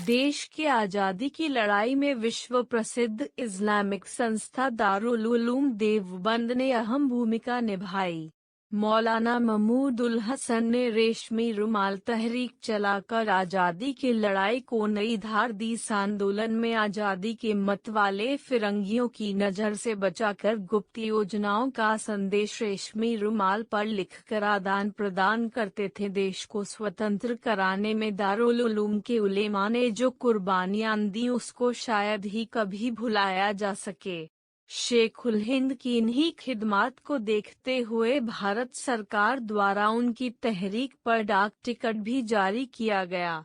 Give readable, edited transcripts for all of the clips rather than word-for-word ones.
देश की आज़ादी की लड़ाई में विश्व प्रसिद्ध इस्लामिक संस्था दारुल उलूम देवबंद ने अहम भूमिका निभाई। मौलाना महमूदुल हसन ने रेशमी रुमाल तहरीक चलाकर आज़ादी की लड़ाई को नई धार दी। इस आंदोलन में आज़ादी के मत वाले फिरंगियों की नज़र से बचाकर गुप्त योजनाओं का संदेश रेशमी रुमाल पर लिखकर आदान प्रदान करते थे। देश को स्वतंत्र कराने में दारुल उलूम के उलेमा ने जो कुर्बानियां दी उसको शायद ही कभी भुलाया जा सके। शेखुल हिंद की इन्हीं खिदमात को देखते हुए भारत सरकार द्वारा उनकी तहरीक पर डाक टिकट भी जारी किया गया।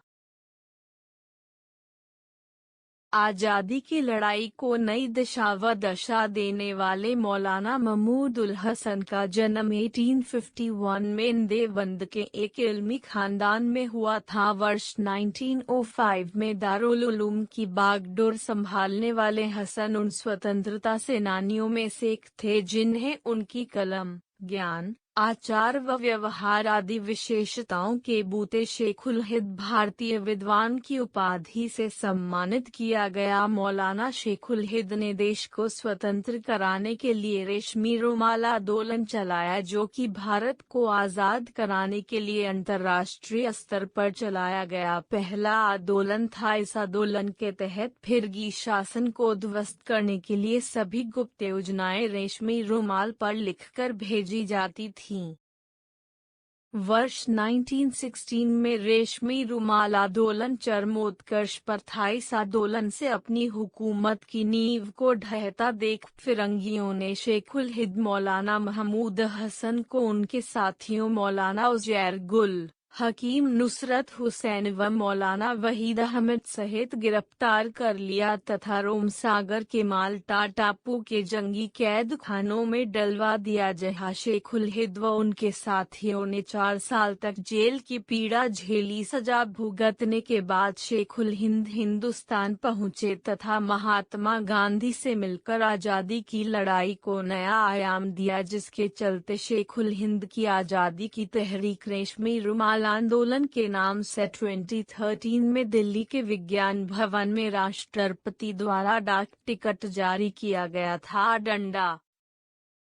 आज़ादी की लड़ाई को नई दिशा व दशा देने वाले मौलाना महमूदुल हसन का जन्म 1851 में देवबंद के एक इल्मी खानदान में हुआ था। वर्ष 1905 में दारुल उलूम की बागडोर संभालने वाले हसन उन स्वतंत्रता सेनानियों में से एक थे जिन्हें उनकी कलम, ज्ञान, आचार व व्यवहार आदि विशेषताओं के बूते शेखुल हिंद भारतीय विद्वान की उपाधि से सम्मानित किया गया। मौलाना शेखुल हिंद ने देश को स्वतंत्र कराने के लिए रेशमी रुमाल आंदोलन चलाया, जो कि भारत को आज़ाद कराने के लिए अंतर्राष्ट्रीय स्तर पर चलाया गया पहला आंदोलन था। इस आंदोलन के तहत फिरंगी शासन को ध्वस्त करने के लिए सभी गुप्त योजनाएं रेशमी रुमाल पर लिखकर भेजी जाती थीं। वर्ष 1916 में रेशमी रुमाल आंदोलन चरमोत्कर्ष पर था। इस आंदोलन से अपनी हुकूमत की नींव को ढहता देख फिरंगियों ने शेखुल हिंद, मौलाना महमूद हसन को उनके साथियों मौलाना उजैर गुल, हकीम नुसरत हुसैन व मौलाना वहीद अहमद सहित गिरफ्तार कर लिया तथा रोम सागर के माल्टा टापू के जंगी कैद खानों में डलवा दिया, जहां शेखुल हिंद व उनके साथियों ने 4 साल तक जेल की पीड़ा झेली। सजा भुगतने के बाद शेखुल हिंद हिंदुस्तान पहुंचे तथा महात्मा गांधी से मिलकर आज़ादी की लड़ाई को नया आयाम दिया, जिसके चलते शेखुल हिंद की आज़ादी की तहरीक रेशमी रुमाल आंदोलन के नाम से 2013 में दिल्ली के विज्ञान भवन में राष्ट्रपति द्वारा डाक टिकट जारी किया गया था। डंडा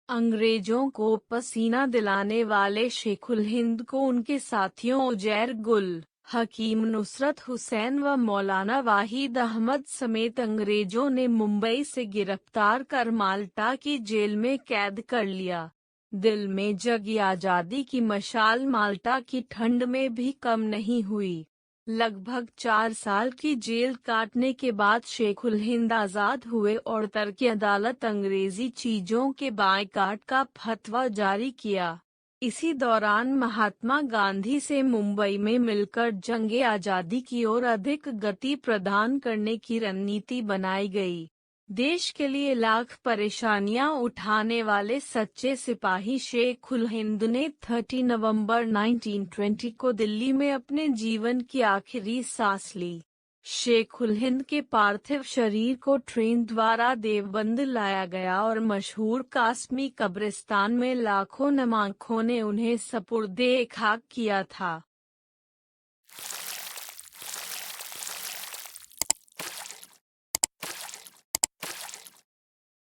अंग्रेजों को पसीना दिलाने वाले शेखुल हिंद को उनके साथियों उजैर गुल, हकीम नुसरत हुसैन व मौलाना वाहिद अहमद समेत अंग्रेजों ने मुंबई से गिरफ्तार कर माल्टा की जेल में कैद कर लिया। दिल में जगी आज़ादी की मशाल माल्टा की ठंड में भी कम नहीं हुई। लगभग 4 साल की जेल काटने के बाद शेखुल हिंद आज़ाद हुए और तर्क अदालत अंग्रेजी चीजों के बायकाट का फतवा जारी किया। इसी दौरान महात्मा गांधी से मुंबई में मिलकर जंगे आज़ादी की ओर अधिक गति प्रदान करने की रणनीति बनाई गई। देश के लिए लाख परेशानियां उठाने वाले सच्चे सिपाही शेखुल हिंद ने 30 नवंबर 1920 को दिल्ली में अपने जीवन की आखिरी सांस ली। शेखुल हिंद के पार्थिव शरीर को ट्रेन द्वारा देवबंद लाया गया और मशहूर कासमी कब्रिस्तान में लाखों नमाखों ने उन्हें सपुर्दे खाक किया था।